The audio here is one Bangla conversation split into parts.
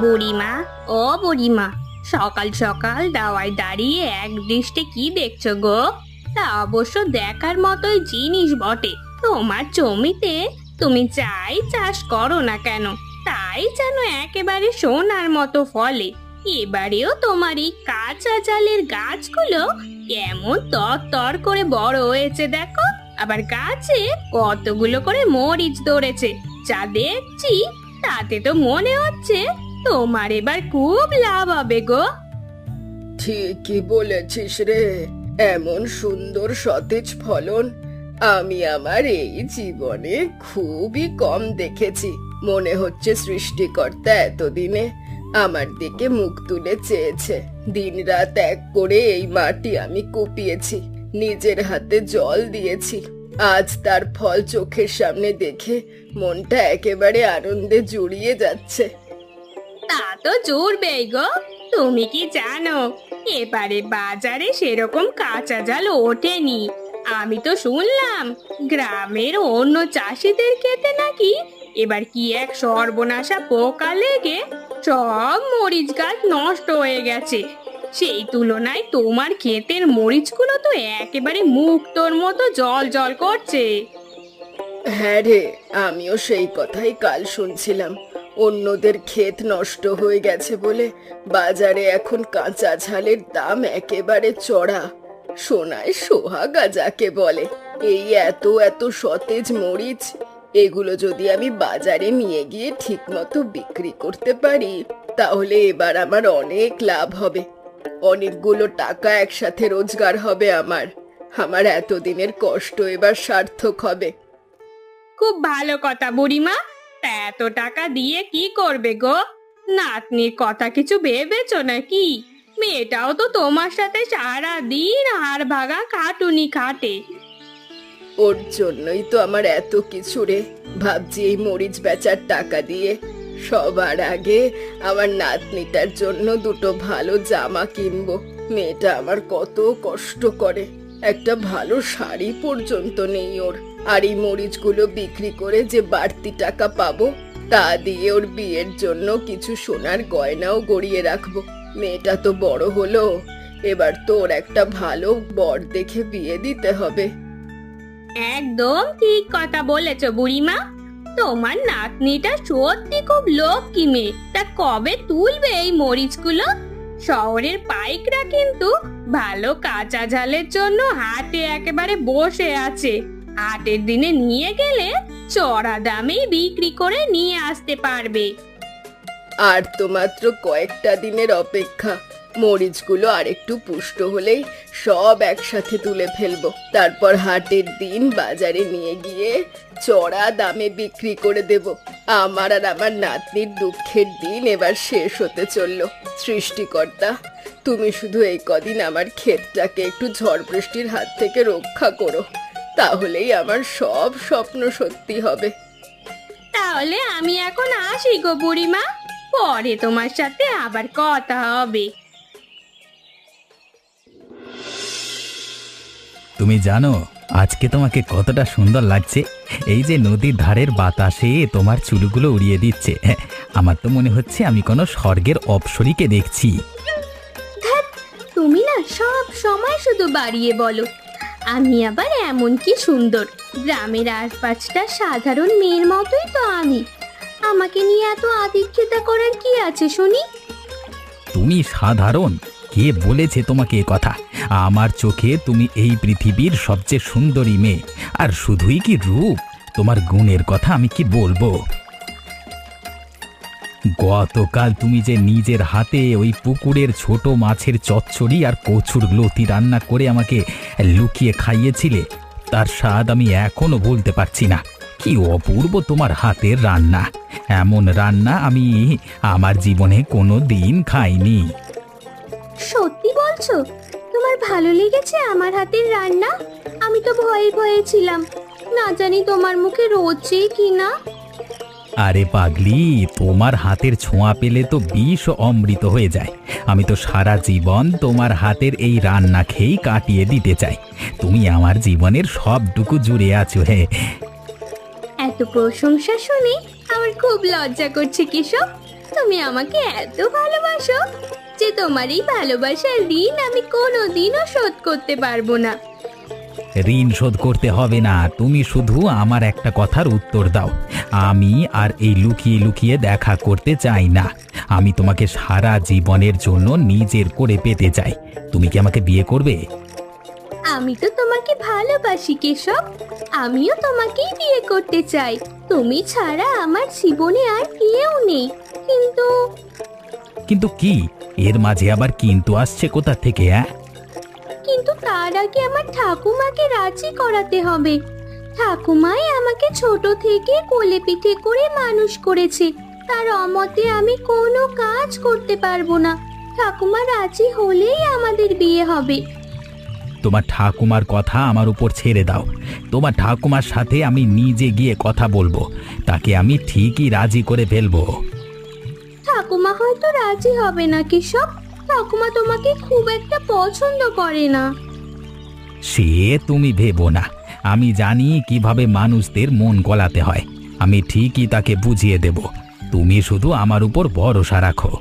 বুড়িমা, ও বুড়িমা, সকাল সকাল দাওয়ায় দাঁড়িয়ে এক দৃষ্টে কি দেখছো গো? তা অবশ্য দেখার মতোই জিনিস বটে। তোমার জমিতে তুমি যাই চাষ করো না কেন, তাই যেন একেবারে সোনার মতো ফলে। এবারেও তোমার এই কাঁচা জালের গাছগুলো কেমন তর করে বড় হয়েছে দেখো। আবার গাছে কতগুলো করে মরিচ ধরেছে, যা দেখছি তাতে তো মনে হচ্ছে তোমার এবার খুব লাভ হবে গো। ঠিকই বলেছিস রে। এমন সুন্দর সতেজ ফলন আমি আমার এই জীবনে খুবই কম দেখেছি। মনে হচ্ছে সৃষ্টিকর্তা এতদিনে আমার দিকে মুখ তুলে চেয়েছে। দিনরাত এক করে এই মাটি আমি কুপিয়েছি, নিজের হাতে জল দিয়েছি। আজ তার ফল চোখের সামনে দেখে মনটা একেবারে আনন্দে জুড়িয়ে যাচ্ছে। তা তো জুড়বেই গো। তুমি কি জানো এবারে বাজারে সেরকম কাঁচা জাল ওঠেনি? আমি তো শুনলাম গ্রামের অন্য চাষিদের ক্ষেতে নাকি এবার কি এক সর্বনাশা পোকা লেগে সব মরিচ গাছ নষ্ট হয়ে গেছে। সেই তুলনায় তোমার ক্ষেতের মরিচগুলো তো একেবারে মুক্তোর মতো জল জল করছে। হ্যাঁ রে, আমিও সেই কথাই কাল শুনছিলাম। অন্যদের ক্ষেত নষ্ট হয়ে গেছে বলে বাজারে এখন কাঁচা ঝালের দাম একেবারে চড়া। সোনায় সোহাগা যাকে বলে। এই এত এত সতেজ মরিচ, এগুলো যদি আমি বাজারে নিয়ে গিয়ে ঠিকমতো বিক্রি করতে পারি তাহলে এবার আমার অনেক লাভ হবে। অনেকগুলো টাকা একসাথে রোজগার হবে আমার। আমার এতদিনের কষ্ট এবার সার্থক হবে। খুব ভালো কথা বুড়িমা। তা এত টাকা দিয়ে কি করবে গো? নাতনির কথা কিছু ভেবেছো নাকি? মেয়েটাও তো তোমার সাথে সারা দিন হাড় ভাঙা খাটুনি খাটে। ওর জন্যই তো আমার এত কিছু রে। ভাবছি এই মরিচ বেচার টাকা দিয়ে সবার আগে আমার নাতনিটার জন্য দুটো ভালো জামা কিনবো। মেয়েটা আমার কত কষ্ট করে, একটা ভালো শাড়ি পর্যন্ত নেই ওর। আর এই মরিচগুলো বিক্রি করে যে বাড়তি টাকা পাবো তা দিয়ে ওর বিয়ের জন্য কিছু সোনার গয়নাও গড়িয়ে রাখবো। মেয়েটা তো বড় হলো, এবার তো ওর একটা ভালো বর দেখে বিয়ে দিতে হবে। একদম ঠিক কথা বলেছো বুড়িমা। তোমার নাতনিটা সত্যি খুব লক্ষ্মী মেয়ে। তা কবে তুলবে এই মরিচগুলো? শহরের পাইকরা কিন্তু ভালো কাঁচা ঝালের জন্য হাটে একেবারে বসে আছে। হাটের দিনে নিয়ে গেলে চড়া দামে বিক্রি করে নিয়ে আসতে পারবে। আর তো মাত্র কয়েকটা দিনের অপেক্ষা। মরিচগুলো আর একটু পুষ্ট হলেই সব একসাথে তুলে ফেলবো। তারপর হাটের দিন বাজারে নিয়ে গিয়ে চড়া দামে বিক্রি করে দেব। আমার আর আমার নাতনির দুঃখের দিন এবার শেষ হতে চললো। সৃষ্টিকর্তা, তুমি শুধু এই কদিন আমার ক্ষেতটাকে একটু ঝড় বৃষ্টির হাত থেকে রক্ষা করো, তাহলেই আমার সব স্বপ্ন সত্যি হবে। তাহলে আমি এখন আসি গো বুড়িমা, পরে তোমার সাথে আবার কথা হবে। তুমি জানো আজকে তোমাকে কতটা সুন্দর লাগছে? এই যে নদীর ধারের বাতাসে তোমার চুলগুলো উড়িয়ে দিচ্ছে, আমার তো মনে হচ্ছে আমি কোনো স্বর্গের অপ্সরীকে দেখছি। তুমি না সব সময় শুধু বাড়িয়ে বলো। আমি আবার এমন কি সুন্দর? গ্রামের আর পাঁচটা সাধারণ মেয়ের মতোই তো আমি। আমাকে নিয়ে এত আদিক্ষেতা করার কি আছে শুনি? তুমি সাধারণ? কে বলেছে তোমাকে এ কথা? আমার চোখে তুমি এই পৃথিবীর সবচেয়ে সুন্দরী মেয়ে। আর শুধুই কি রূপ, তোমার গুণের কথা আমি কি বলবো। গতকাল তুমি যে নিজের হাতে ওই পুকুরের ছোট মাছের চচ্চড়ি আর কচুর লতি রান্না করে আমাকে লুকিয়ে খাইয়েছিলে, তার স্বাদ আমি এখনো ভুলতে পারছি না। কি অপূর্ব তোমার হাতের রান্না! এমন রান্না আমি আমার জীবনে কোনো দিন খাইনি। সত্যি বলছো? তোমার ভালো লেগেছে আমার হাতের রান্না? আমি তো ভয়ে ভয়ে ছিলাম, না জানি তোমার মুখে রোচে কিনা। আরে পাগলি, তোমার হাতের ছোঁয়া পেলে তো বিষ অমৃত হয়ে যায়। আমি তো সারা জীবন তোমার হাতের এই রান্না খেয়েই কাটিয়ে দিতে চাই। তুমি আমার জীবনের সবটুকু জুড়ে আছো। হে, এত প্রশংসা শুনে আমার খুব লজ্জা করছে কেশব। তুমি আমাকে এত ভালোবাসো যে তোমার এই ভালোবাসার ঋণ আমি কোনোদিনও শোধ করতে পারবো না। ঋণ শোধ করতে হবে না, তুমি শুধু আমার একটা কথার উত্তর দাও। আমি আর এই লুকিয়ে লুকিয়ে দেখা করতে চাই না। আমি তোমাকে সারা জীবনের জন্য নিজের করে পেতে চাই। তুমি কি আমাকে বিয়ে করবে? আমি তো তোমাকে ভালোবাসি কেশব, আমিও তোমাকেই বিয়ে করতে চাই। তুমি ছাড়া আমার জীবনে আর কেউ নেই। কিন্তু কিন্তু কি? এর মাঝে আবার কিন্তু আসছে কোথা থেকে? কিন্তু তার আগে আমার ঠাকুমাকে রাজি করাতে হবে। ঠাকুমাই আমাকে ছোট থেকে কোলে পিঠে করে মানুষ করেছে। তার অমতে আমি কোনো কাজ করতে পারবো না। ঠাকুমা রাজি হলেই আমাদের বিয়ে হবে। তোমার ঠাকুমার কথা আমার উপর ছেড়ে দাও। তোমার ঠাকুমার সাথে আমি নিজে গিয়ে কথা বলবো, তাকে আমি ঠিকই রাজি করে ফেলবো। ঠাকুমা হয়তো রাজি হবে না কেশব। ঠাকুমা তোমাকে খুব একটা পছন্দ করে না। সে তুমি ভেবো না, আমি জানি কিভাবে মানুষদের মন গলাতে হয়। আমি ঠিকই তাকে বুঝিয়ে দেব। তুমি শুধু আমার উপর ভরসা রাখো।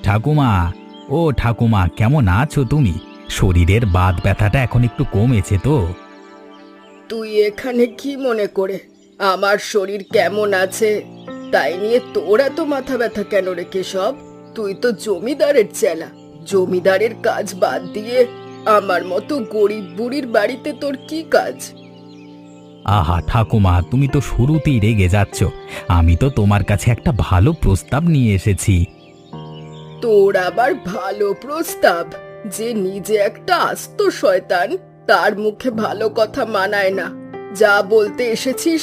ঠাকুমা, ও ঠাকুমা, কেমন আছো তুমি? শরীরের বাত ব্যথাটা এখন একটু কমেছে তো? তুই এখানে কি মনে করে? আমার শরীর কেমন আছে তাই নিয়ে তোর এত মাথা ব্যথা কেন রে কেশব? তুই তো জমিদারের চেলা। জমিদারের কাজ বাদ দিয়ে আমার মতো গরিব বুড়ির বাড়িতে তোর কি কাজ? আহা ঠাকুমা, তুমি তো শুরুতেই রেগে যাচ্ছ। আমি তো তোমার কাছে একটা ভালো প্রস্তাব নিয়ে এসেছি। তোর আবার ভালো প্রস্তাব? যে নিজে একটা আস্ত শয়তান, তার মুখে ভালো কথা মানায় না। যা বলতে এসেছিস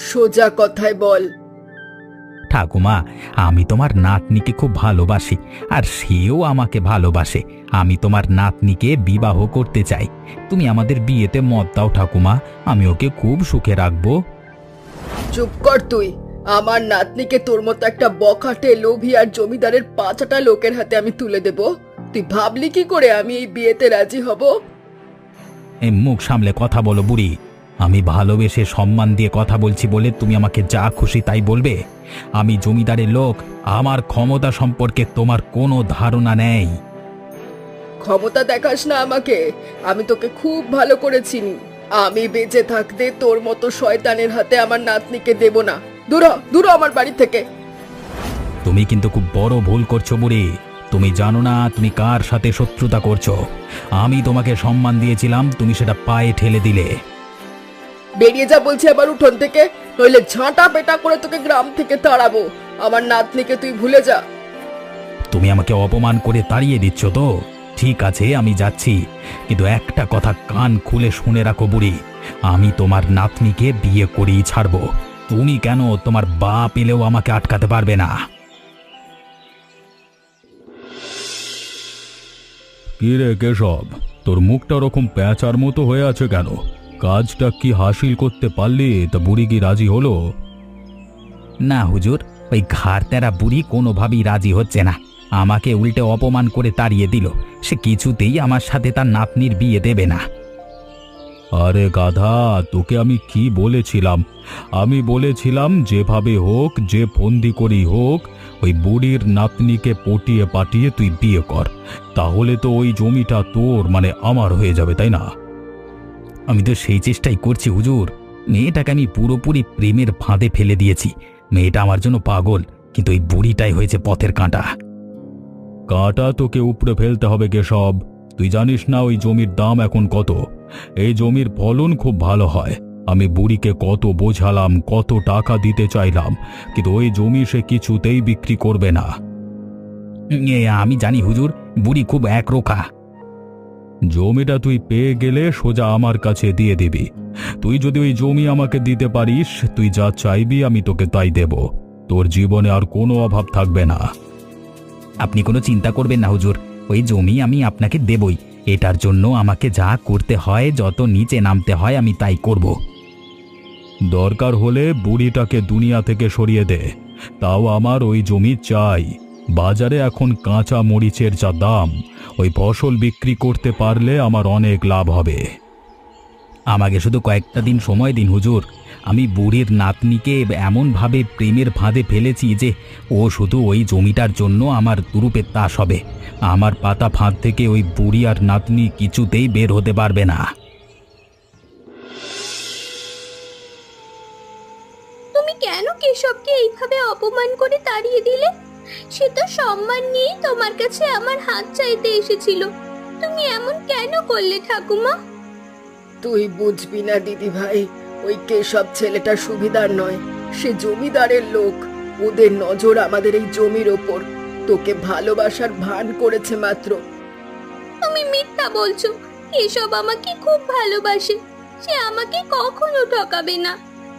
সোজা কথায় বল। ঠাকুমা, আমি তোমার নাতনিকে খুব ভালোবাসি, আর সেও আমাকে ভালোবাসে। আমি তোমার নাতনিকে বিবাহ করতে চাই। তুমি আমাদের বিয়েতে মত দাও ঠাকুমা, আমি ওকে খুব সুখে রাখবো। চুপ কর তুই। আমার নাতনিকে তোর মতো একটা বখাটে লোভী আর জমিদারের পাঁচটা লোকের হাতে আমি তুলে দেব? তুই ভাবলি কি করে আমি এই বিয়েতে রাজি হব? মুখ সামলে কথা বলো বুড়ি। আমি ভালোবেসে সম্মান দিয়ে কথা বলছি বলে তুমি আমাকে যা খুশি তাই বলবে? আমি জমিদারের লোক, আমার ক্ষমতা সম্পর্কে তোমার কোনো ধারণা নেই। ক্ষমতা দেখাস না আমাকে। আমি তোকে খুব ভালো করে চিনি। আমি বেঁচে থাকতে তোর মতো শয়তানের হাতে আমার নাতনিকে দেব না। দূর হ, দূর হ আমার বাড়ি থেকে। তুমি কিন্তু খুব বড় ভুল করছো বুড়ি। তুমি জানো না তুমি কার সাথে শত্রুতা করছো। আমি তোমাকে সম্মান দিয়েছিলাম, তুমি সেটা পায়ে ঠেলে দিলে। বেরিয়ে যা বলছি আবার উঠোন থেকে, নইলে ঝাঁটা পেটা করে তোকে গ্রাম থেকে তাড়াবো। আমার নাতনিকে তুই ভুলে যা। তুমি আমাকে অপমান করে তাড়িয়ে দিচ্ছ তো? ঠিক আছে, আমি যাচ্ছি, কিন্তু একটা কথা কান খুলে শুনে রাখো বুড়ি। আমি তোমার নাতনিকে বিয়ে করেই ছাড়বো। তুমি কেন, তোমার বাপ এলেও আমাকে আটকাতে পারবে না। কি রে কেশব, তোর মুখটা ওরকম প্যাঁচার মতো হয়ে আছে কেন? কাজটা কি হাসিল করতে পারলি? তা বুড়ি কি রাজি হলো? না হুজুর, ওই ঘাড় তেরা বুড়ি কোনোভাবেই রাজি হচ্ছে না। আমাকে উল্টে অপমান করে তাড়িয়ে দিল। সে কিছুতেই আমার সাথে তার নাতনির বিয়ে দেবে না। আরে গাধা, তোকে আমি কি বলেছিলাম? আমি বলেছিলাম যেভাবে হোক, যে ফন্দি করেই হোক, ওই বুড়ির নাতনিকে পটিয়ে পাঠিয়ে তুই বিয়ে কর। তাহলে তো ওই জমিটা তোর, মানে আমার হয়ে যাবে, তাই না? আমি তো সেই চেষ্টাই করছি হুজুর। মেয়েটাকে আমি পুরোপুরি প্রেমের ফাঁদে ফেলে দিয়েছি। মেয়েটা আমার জন্য পাগল, কিন্তু ওই বুড়িটাই হয়েছে পথের কাঁটা। কাঁটা তোকে উপড়ে ফেলতে হবে কেশব। তুই জানিস না ওই জমির দাম এখন কত? এই জমির ফলন খুব ভালো হয়। আমি বুড়িকে কত বোঝালাম, কত টাকা দিতে চাইলাম, কিন্তু ওই জমি সে কিছুতেই বিক্রি করবে না। আমি জানি হুজুর, বুড়ি খুব একরোখা। জমিটা তুই পেয়ে গেলে সোজা আমার কাছে দিয়ে দিবি। তুই যদি ওই জমি আমাকে দিতে পারিস, তুই যা চাইবি আমি তোকে তাই দেব। তোর জীবনে আর কোনো অভাব থাকবে না। আপনি কোনো চিন্তা করবেন না হুজুর, ওই জমি আমি আপনাকে দেবই। এটার জন্য আমাকে যা করতে হয়, যত নিচে নামতে হয়, আমি তাই করব। দরকার হলে বুড়িটাকে দুনিয়া থেকে সরিয়ে দে, তাও আমার ওই জমি চাই। বাজারে এখন কাঁচা মরিচের যা দাম, ওই ফসল বিক্রি করতে পারলে আমার অনেক লাভ হবে। আমাকে শুধু কয়েকটা দিন সময় দিন হুজুর। আমি বুড়ির নাতনিকে এমনভাবে প্রেমের ফাঁদে ফেলেছি যে ও শুধু ওই জমিটার জন্য আমার তুরুপের তাস হবে। আমার পাতা ফাঁদ থেকে ওই বুড়ি আর নাতনি কিছুতেই বের হতে পারবে না। তুমি কেন কেশবকে এইভাবে অপমান করে তাড়িয়ে দিলে? সে তো সম্মান নিয়েই তোমার কাছে আমার হাত চাইতে এসেছিল। তুমি এমন কেন করলে ঠাকুমা? তুই বুঝবি না দিদি ভাই, ওই কেশব ছেলেটা সুবিধার নয়, সে জমিদারের লোক। ওদের নজর আমাদের এই জমির ওপর। তোকে ভালোবাসার ভান করেছে মাত্র। তুমি মিথ্যা বলছো। কেশব আমাকে খুব ভালোবাসে। সে আমাকে কখনো ঠকাবে না।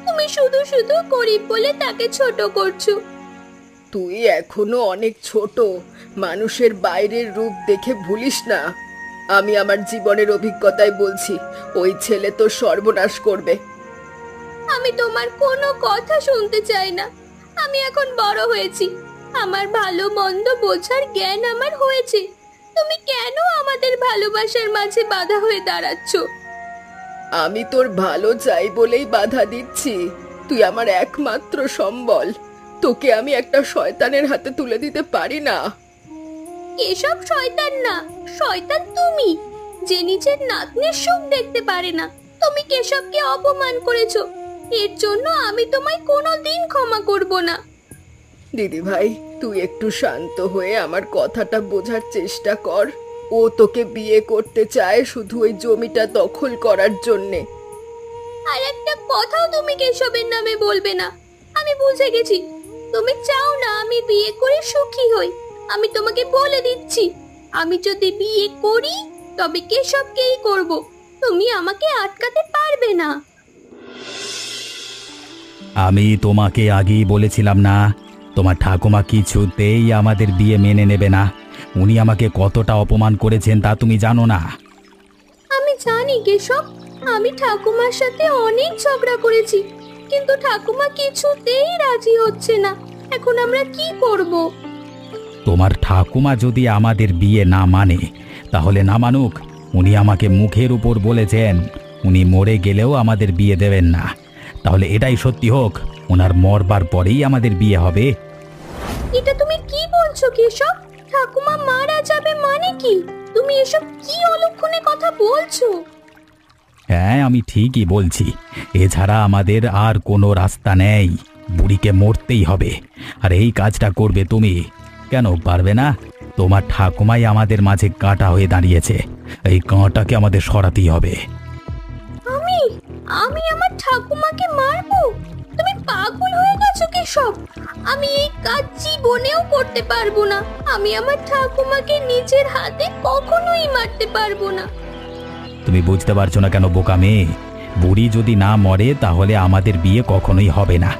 তুমি শুধু শুধু গরিব বলে তাকে ছোট করছো। তুই এখনো অনেক ছোট, মানুষের বাইরের রূপ দেখে ভুলিস না। আমি আমার জীবনের অভিজ্ঞতায় বলছি, ওই ছেলে তো সর্বনাশ করবে। আমি তোমার কোনো কথা শুনতে চাই না। আমি এখন বড় হয়েছি। আমার ভালো মন্দ বোঝার জ্ঞান আমার হয়েছে। তুমি কেন আমাদের ভালোবাসার মাঝে বাধা হয়ে দাঁড়াচ্ছ? আমি তোর ভালো চাই বলেই বাধা দিচ্ছি। তুই আমার একমাত্র সম্বল। তোকে আমি একটা শয়তানের হাতে তুলে দিতে পারি না। এসব শয়তান না, শয়তান তুমি, যে নিজের নাতনির সুখ দেখতে পারে না। তুমি কেশবকে অপমান করেছো। এর জন্য আমি তোমায় কোনোদিন ক্ষমা করব না। দিদি ভাই, তুই একটু শান্ত হয়ে আমার কথাটা বোঝার চেষ্টা কর। ও তোকে বিয়ে করতে চায় শুধু ওই জমিটা দখল করার জন্যে। আর একটা কথাও তুমি কেশবের নামে বলবে না। আমি বুঝে গেছি তুমি চাও না আমি বিয়ে করে সুখী হই। আমি তোমাকে বলে দিচ্ছি, আমি যদি বিয়ে করি তবে কেশবকেই করব। তুমি আমাকে আটকাতে পারবে না। আমি তোমাকে আগেই বলেছিলাম না, তোমার ঠাকুমা কিছুতেই আমাদের বিয়ে মেনে নেবে না। উনি আমাকে কতটা অপমান করেছেন তা তুমি জানো না। আমি জানি কেশব, আমি ঠাকুমার সাথে অনেক ঝগড়া করেছি, কিন্তু ঠাকুমা কিছুতেই রাজি হচ্ছে না। এখন আমরা কি করব? তোমার ঠাকুমা যদি আমাদের বিয়ে না মানে তাহলে না মানুক। উনি আমাকে মুখের উপর বলেছেন উনি মরে গেলেও আমাদের বিয়ে দেবেন না। তাহলে এটাই সত্যি হোক, ওনার মরবার পরেই আমাদের বিয়ে হবে। এটা তুমি কি বলছো কেশব? ঠাকুমা মারা যাবে মানে কি? তুমি এসব কি অলক্ষণে কথা বলছো? হ্যাঁ, আমি ঠিকই বলছি। এছাড়া আমাদের আর কোনো রাস্তা নেই। বুড়িকে মরতেই হবে। আর এই কাজটা করবে তুমি। কেন পারবে না? তোমার ঠাকুমাই আমাদের মাঝে কাঁটা হয়ে দাঁড়িয়েছে। এই কাঁটাকে আমাদের সরাতেই হবে। আমি আমি আমার ঠাকুমাকে মারবো? তুমি পাগল হয়ে গেছো কেশব। আমি এই কাজ জীবনেও করতে পারবো না। আমি আমার ঠাকুমাকে নিজের হাতে কখনোই মারতে পারবো না। তুমি বুঝতে পারছো না কেন বোকা মেয়ে? বুড়ি যদি না মরে তাহলে আমাদের বিয়ে কখনোই হবে না।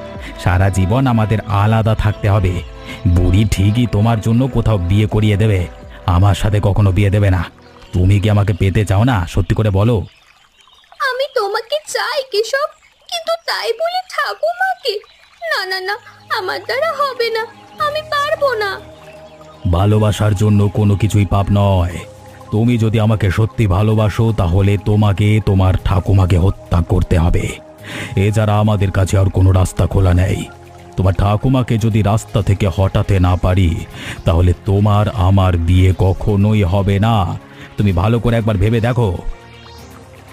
সারা জীবন আমাদের আলাদা থাকতে হবে। বুড়ি ঠিকই তোমার জন্য কোথাও বিয়ে করিয়ে দেবে, আমার সাথে কখনো বিয়ে দেবে না। তুমি কি আমাকে পেতে চাও না? সত্যি করে বলো। আমি তোমাকে চাই কেশব, কিন্তু তাই বলে ঠাকুমাকে? না না না, আমার দ্বারা হবে না। আমি পারবো না। ভালোবাসার জন্য কোনো কিছুই পাপ নয়। তুমি যদি আমাকে সত্যি ভালোবাসো তাহলে তোমাকে তোমার ঠাকুমাকে হত্যা করতে হবে। এছাড়া আমাদের কাছে আর কোনো রাস্তা খোলা নেই। তোমার ঠাকুমাকে যদি রাস্তা থেকে হটাতে না পারি তাহলে তোমার আমার বিয়ে কখনোই হবে না। তুমি ভালো করে একবার ভেবে দেখো।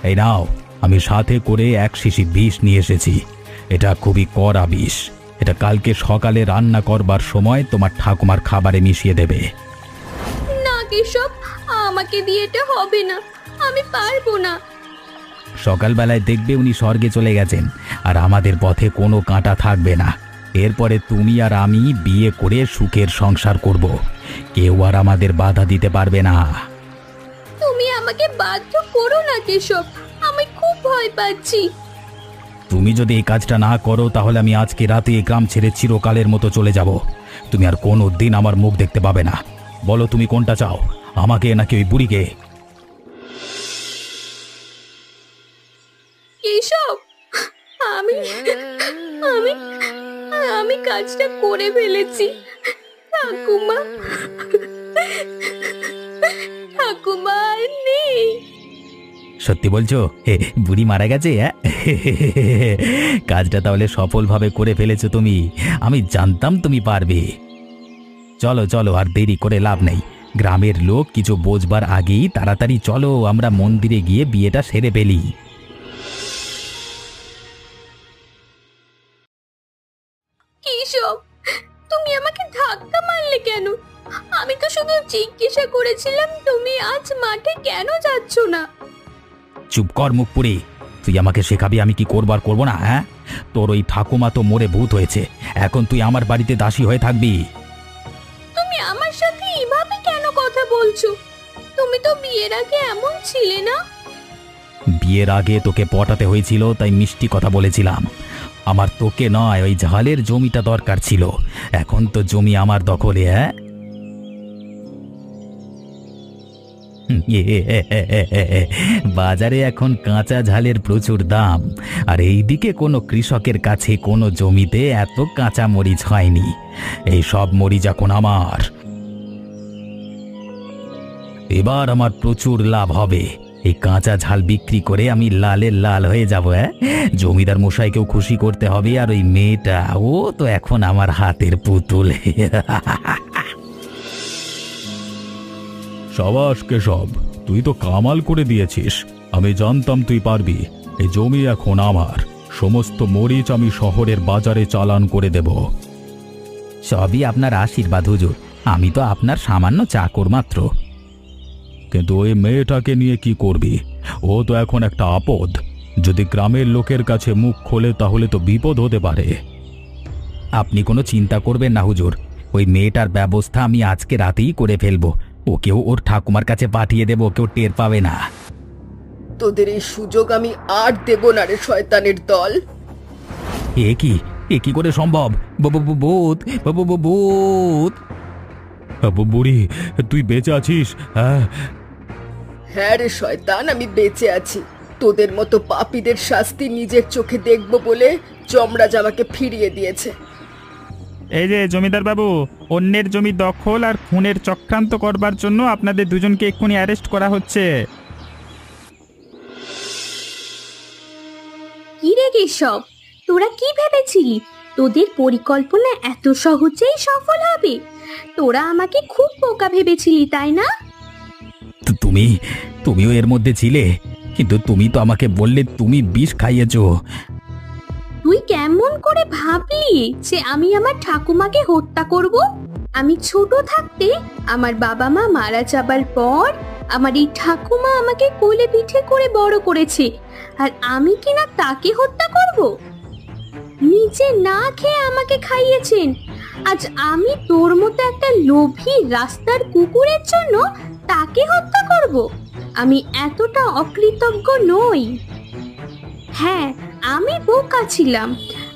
এই নাও, আমি সাথে করে এক শিশি বিষ নিয়ে এসেছি। এটা খুবই কড়া বিষ। এটা কালকে সকালে রান্না করবার সময় তোমার ঠাকুমার খাবারে মিশিয়ে দেবে। না কেশব, আমাকে দিয়ে এটা হবে না। আমি পারবো না। সকালবেলায় দেখবে উনি স্বর্গে চলে গেছেন, আর আমাদের পথে কোনো কাঁটা থাকবে না। এরপরে তুমি আর আমি বিয়ে করে সুখের সংসার করব। কেউ আর আমাদের বাধা দিতে পারবে না। তুমি আমাকে বাধ্য করো না কেশব, আমি খুব ভয় পাচ্ছি। তুমি যদি এই কাজটা না করো তাহলে আমি আজকে রাতে এই গ্রাম ছেড়ে চিরকালের মতো চলে যাব। তুমি আর কোনো দিন আমার মুখ দেখতে পাবে না। বলো তুমি কোনটা চাও, আমাকে নাকি ওই বুড়িকে? কেশব, আমি আমি আমি কাজটা করে ফেলেছি। ঠাকুমা, ঠাকুমা আর নেই। সত্যি বলছো? বুড়ি মারা গেছে? কাজটা তাহলে সফলভাবে করে ফেলেছো তুমি। আমি জানতাম তুমি পারবে। চলো চলো, আর দেরি করে লাভ নেই। গ্রামের লোক কিছু বোঝবার আগেই তাড়াতাড়ি চলো, আমরা মন্দিরে গিয়ে বিয়েটা সেরে ফেলি। কি সব? তুমি আমাকে ধাক্কা মারলে কেন? আমি তো শুধু জিজ্ঞাসা করেছিলাম তুমি আজ মাঠে কেন যাচ্ছ না। চুপ কর মুখ পুরি। তুই আমাকে শেখাবি আমি কি করবার করবো না? হ্যাঁ, তোর ওই ঠাকুমা তো মরে ভূত হয়েছে, এখন তুই আমার বাড়িতে দাসী হয়ে থাকবি। তুমি আমার সাথে এভাবে কেন কথা বলছো? তুমি তো বিয়ের আগে এমন ছিলে না। বিয়ের আগে তোকে পটাতে হয়েছিল তাই মিষ্টি কথা বলেছিলাম। আমার তোকে নয়, ওই ঝালের জমিটা দরকার ছিল। এখন তো জমি আমার দখলে। হ্যাঁ, বাজারে এখন কাঁচা ঝালের প্রচুর দাম, আর এইদিকে কোনো কৃষকের কাছে কোনো জমিতে এত কাঁচা মরিচ হয়নি। এই সব মরিচ এখন আমার। এবার আমার প্রচুর লাভ হবে। এই কাঁচা ঝাল বিক্রি করে আমি লালের লাল হয়ে যাব। জমিদার মশাইকেও খুশি করতে হবে, আর ওই মেয়েটা ও তো এখন আমার হাতের পুতুল। সাবাস কেশব, তুই তো কামাল করে দিয়েছিস। আমি জানতাম তুই পারবি। এই জমি এখন আমার। সমস্ত মরিচ আমি শহরের বাজারে চালান করে দেব। সবই আপনার আশীর্বাদ হুজুর, আমি তো আপনার সামান্য চাকর মাত্র। কিন্তু ওই মেয়েটাকে নিয়ে কি করবি? ও তো এখন একটা আপদ। যদি গ্রামের লোকের কাছে মুখ খোলে তাহলে তো বিপদ হতে পারে। আপনি কোনো চিন্তা করবেন না হুজুর, ওই মেয়েটার ব্যবস্থা আমি আজকে রাতেই করে ফেলবো। ওকেও ওর ঠাকুমার কাছে পাঠিয়ে দেবো, কেউ টের পাবে না। তোদের এই সুযোগ আমি আর দেব না রে শয়তানের দল। এ কি করে সম্ভব? ভূত! ভূত! বুড়ি, তুই বেঁচে আছিস? হ্যাঁ হ্যাঁ রে শয়তান, আমি বেঁচে আছি। তোদের মতো পাপীদের শাস্তি নিজের চোখে দেখব বলে যমরাজ আমাকে ফিরিয়ে দিয়েছে। এই যে জমিদার বাবু, অন্যের জমি দখল আর খুনের চক্রান্ত করবার জন্য আপনাদের দুজনকে এক্ষুনি অ্যারেস্ট করা হচ্ছে। কি রে কেশব, তোরা কি ভেবেছিলি তোদের পরিকল্পনা এত সহজেই সফল হবে? তোরা আমাকে খুব বোকা ভেবেছিলি, তাই না? তুমিও এর মধ্যে ছিলে, কিন্তু তুমি তো আমাকে বললে তুমি বিষ খাইয়েছো। তুই কেমন করে ভাবলি যে আমি আমার ঠাকুমাকে হত্যা করব? আমি ছোট থাকতে আমার বাবা মা মারা যাবার পর আমার এই ঠাকুমা আমাকে কোলে পিঠে করে বড় করেছে, আর আমি কিনা তাকে হত্যা করব? নিজে না খেয়ে আমাকে খাইয়েছেন, আজ আমি তোর মতো একটা লোভী রাস্তার কুকুরের জন্য তাকে হত্যা করব? আমি এতটা অকৃতজ্ঞ নই। হ্যাঁ, আমি বোকা ছিলাম।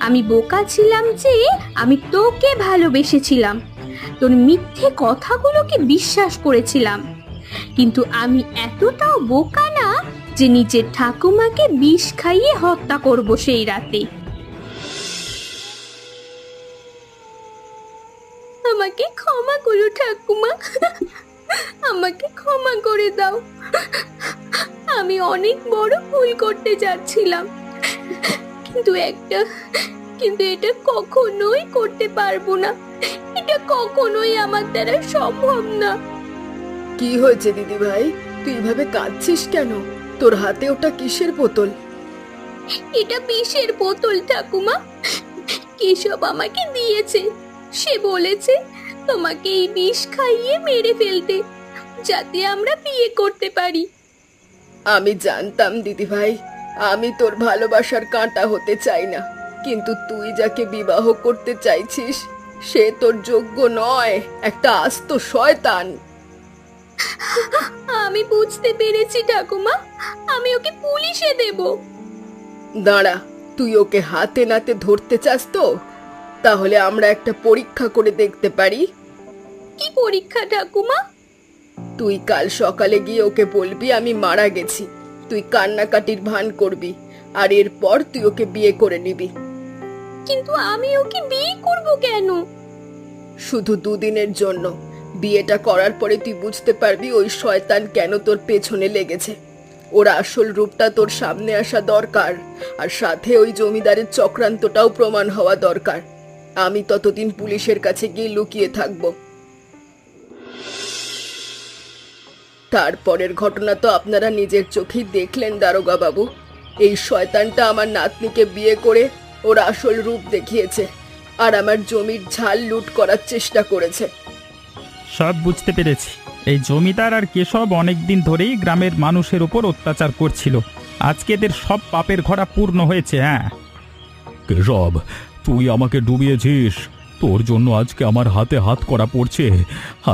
আমি বোকা ছিলাম যে আমি তোকে ভালোবেসেছিলাম, তোর মিথ্যে কথাগুলোকে বিশ্বাস করেছিলাম। কিন্তু আমি এতটাও বোকা না যে নিজের ঠাকুমাকে বিষ খাইয়ে হত্যা করব সেই রাতে। আমাকে ক্ষমা করো ঠাকুমা, আমাকে ক্ষমা করে দাও। আমি অনেক বড় ভুল করতে যাচ্ছিলাম, কিন্তু এটা কখনোই করতে পারবো না। এটা কখনোই আমার দ্বারা সম্ভব না। কি হয়েছে দিদি ভাই, তুই এভাবে কাঁদছিস কেন? তোর হাতে ওটা কিসের বোতল? এটা বিষের বোতল ঠাকুমা, কেশব আমাকে দিয়েছে। সে বলেছে তোমাকে এই বিষ খাইয়ে মেরে ফেলতে, যাতে আমরা বিয়ে করতে পারি। আমি জানতাম দিদি ভাই, আমি তোর ভালোবাসার কাঁটা হতে চাই না, কিন্তু তুই যাকে বিবাহ করতে চাইছিস সে তোর যোগ্য নয়, একটা আস্ত শয়তান। আমি বুঝতে পেরেছি ঠাকুমা, আমি ওকে পুলিশে দেব। দাঁড়া, তুই ওকে হাতে নাতে ধরতে চাস তো? তাহলে আমরা একটা পরীক্ষা করে দেখতে পারি। কি পরীক্ষা ঠাকুমা? তুই কাল সকালে গিয়ে ওকে বলবি আমি মারা গেছি। তুই কান্নাকাটির ভান করবি, আর এরপর তুই ওকে বিয়ে করে নিবি। কিন্তু আমি ওকে বিয়ে করব কেন? শুধু দুদিনের জন্য। বিয়েটা করার পরে তুই বুঝতে পারবি ওই শয়তান কেন তোর পেছনে লেগেছে। ওর আসল রূপটা তোর সামনে আসা দরকার, আর সাথে ওই জমিদারের চক্রান্তটাও প্রমাণ হওয়া দরকার। আমি ততদিন পুলিশের কাছে গিয়ে লুকিয়ে থাকবো। তারপরের ঘটনা তো আপনারা নিজের চোখেই দেখলেন দারোগা বাবু। এই শয়তানটা আমার নাতনিকে বিয়ে করে ওর আসল রূপ দেখিয়েছে, আর আমার জমির ঝাল লুট করার চেষ্টা করেছে। সব বুঝতে পেরেছি। এই জমিদার আর কেশব অনেকদিন ধরেই গ্রামের মানুষের উপর অত্যাচার করছিল। আজকে এদের সব পাপের ঘোড়া পূর্ণ হয়েছে। হ্যাঁ, কেশব, তুই আমাকে ডুবিয়েছিস। তোর জন্য আজকে আমার হাতে হাত করা পড়ছে।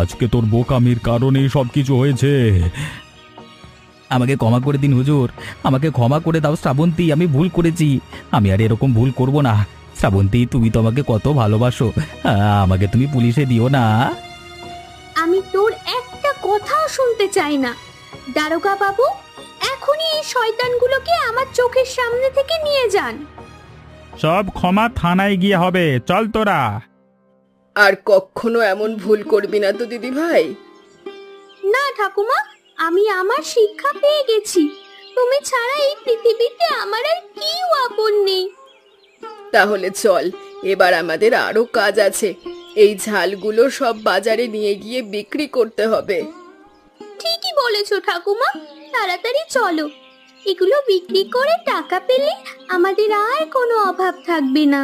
আজকে তোর বোকামির কারণেই সব কিছু হয়েছে। আমাকে ক্ষমা করে দিন হুজুর, আমাকে ক্ষমা করে দাও শ্রাবন্তী, আমি ভুল করেছি। আমি আর এরকম ভুল করব না। শ্রাবন্তী, তুমি তো আমাকে কত ভালোবাসো, আমাকে তুমি পুলিশে দিও না। আমি তোর একটা কথাও শুনতে চাই না। দারোগা বাবু, এখনই এই শয়তানগুলোকে আমার চোখের সামনে থেকে নিয়ে যান। সব ক্ষমা থানায় গিয়ে হবে। চল তোরা। আর কখনো এমন ভুল করবি না তো দিদি ভাই। না ঠাকুমা, আমি আমার শিক্ষা পেয়ে গেছি। তুমি ছাড়া এই পৃথিবীতে আমার আর কেউ আপন নেই। তাহলে চল, এবার আমাদের আরো কাজ আছে। এই ঝালগুলো সব বাজারে নিয়ে গিয়ে বিক্রি করতে হবে। ঠিকই বলেছো ঠাকুমা, তাড়াতাড়ি চলো। এগুলো বিক্রি করে টাকা পেলে আমাদের আর কোনো অভাব থাকবে না।